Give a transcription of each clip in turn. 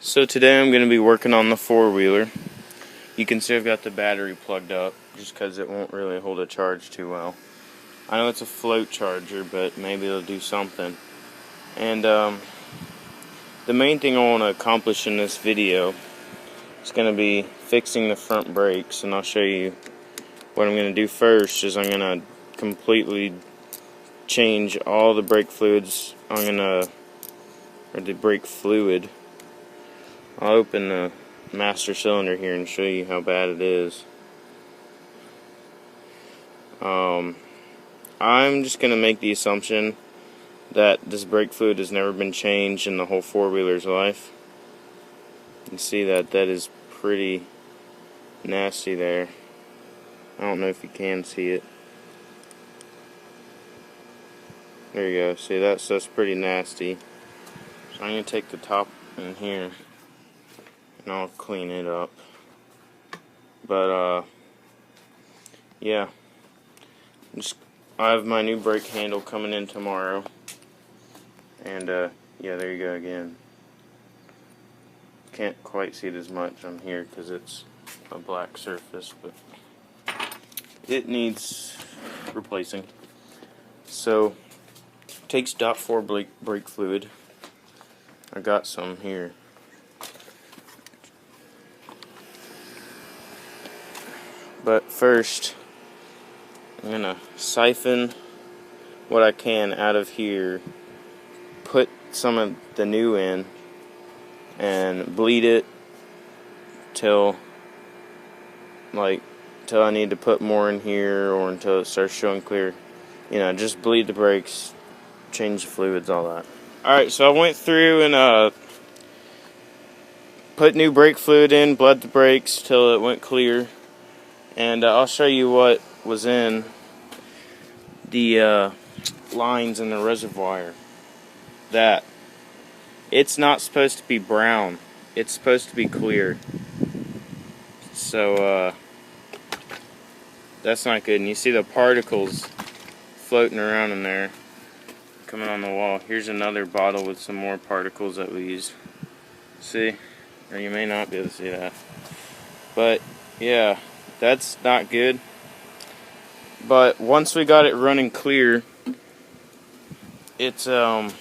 So today I'm going to be working on the four-wheeler. You can see I've got the battery plugged up just because it won't really hold a charge too well. I know it's a float charger, but maybe it'll do something. And the main thing I want to accomplish in this video is going to be fixing the front brakes, and I'll show you what I'm going to do first. Is I'm going to completely change all the brake fluids. Or the brake fluid. I'll open the master cylinder here and show you how bad it is. I'm just going to make the assumption that this brake fluid has never been changed in the whole four-wheeler's life. You see that is pretty nasty there. I don't know if you can see it. There you go. See, that's pretty nasty. So I'm going to take the top in here and I'll clean it up. But yeah, I have my new brake handle coming in tomorrow, and yeah, there you go again. Can't quite see it as much on here because it's a black surface, but it needs replacing. So takes .4 brake fluid. I got some here. But first, I'm going to siphon what I can out of here, put some of the new in, and bleed it till I need to put more in here, or until it starts showing clear. You know, just bleed the brakes, change the fluids, all that. Alright, so I went through and put new brake fluid in, bled the brakes till it went clear. And I'll show you what was in the lines in the reservoir. That it's not supposed to be brown, it's supposed to be clear. So that's not good. And you see the particles floating around in there, coming on the wall. Here's another bottle with some more particles that we used. See? Or you may not be able to see that. But yeah, that's not good. But once we got it running clear, it's not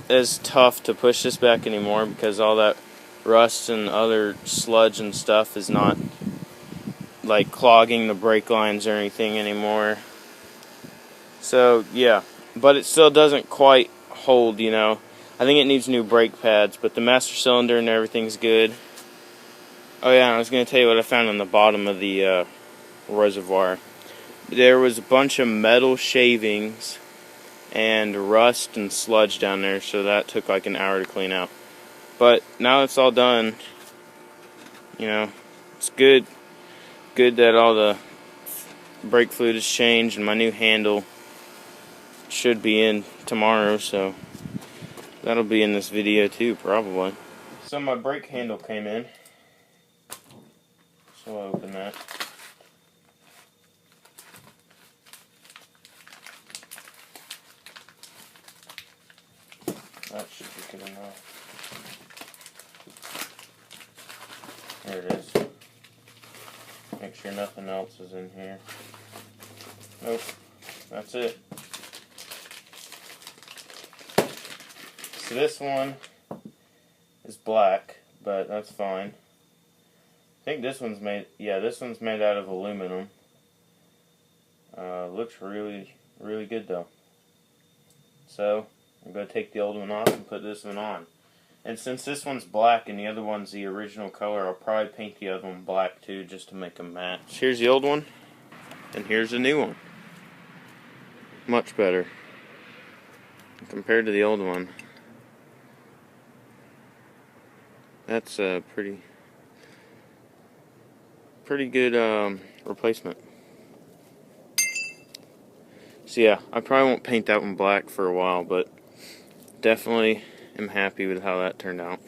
as tough to push this back anymore, because all that rust and other sludge and stuff is not like clogging the brake lines or anything anymore. So yeah, but it still doesn't quite hold, you know. I think it needs new brake pads, but the master cylinder and everything's good. Oh yeah, I was going to tell you what I found on the bottom of the reservoir. There was a bunch of metal shavings and rust and sludge down there, so that took like an hour to clean out. But now it's all done. You know, it's good that all the brake fluid is changed, and my new handle should be in tomorrow, so that'll be in this video too, probably. So my brake handle came in. So I'll open that. That should be good enough. There it is. Make sure nothing else is in here. Nope. That's it. So this one is black, but that's fine. I think this one's made, yeah, this one's made out of aluminum. Looks really, really good though. So, I'm going to take the old one off and put this one on. And since this one's black and the other one's the original color, I'll probably paint the other one black too, just to make them match. Here's the old one, and here's the new one. Much better compared to the old one. That's a pretty good replacement. So yeah, I probably won't paint that one black for a while, but definitely am happy with how that turned out.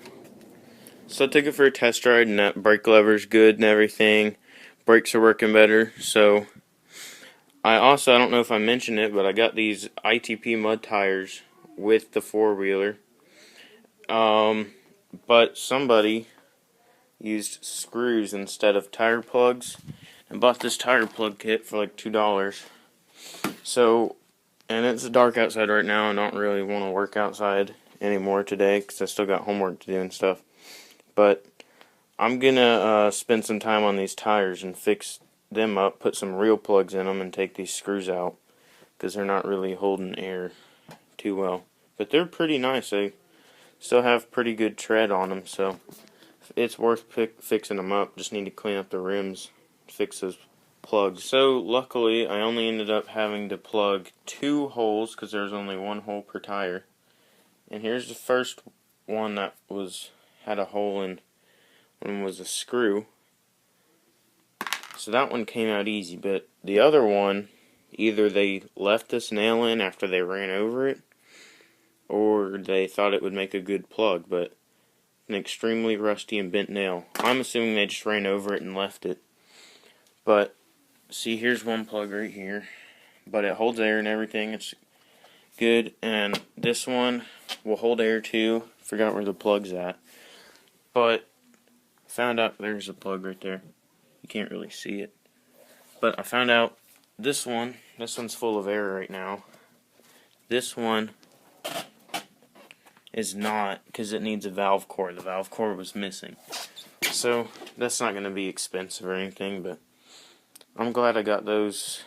So I took it for a test ride, and that brake lever's good and everything. Brakes are working better. So I don't know if I mentioned it, but I got these ITP mud tires with the four-wheeler. But somebody used screws instead of tire plugs and bought this tire plug kit for like $2. So, and it's dark outside right now. I don't really want to work outside anymore today because I still got homework to do and stuff. But I'm gonna spend some time on these tires and fix them up, put some real plugs in them, and take these screws out because they're not really holding air too well. But they're pretty nice. They still have pretty good tread on them, so it's worth fixing them up. Just need to clean up the rims, fix those plugs. So luckily, I only ended up having to plug 2 holes because there's only 1 hole per tire. And here's the first one that had a hole in. One was a screw. So that one came out easy, but the other one, either they left this nail in after they ran over it, or they thought it would make a good plug, but an extremely rusty and bent nail. I'm assuming they just ran over it and left it. But see, here's one plug right here, but it holds air and everything. It's good, and this one will hold air too. Forgot where the plug's at, but found out there's a plug right there. You can't really see it, but I found out this one's full of air right now. This one is not, because it needs a valve core. The valve core was missing. So that's not going to be expensive or anything, but I'm glad I got those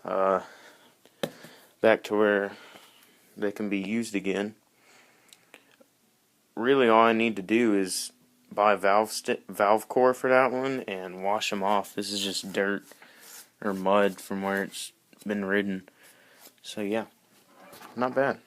back to where they can be used again. Really all I need to do is buy a valve core for that one and wash them off. This is just dirt or mud from where it's been ridden. So yeah, not bad.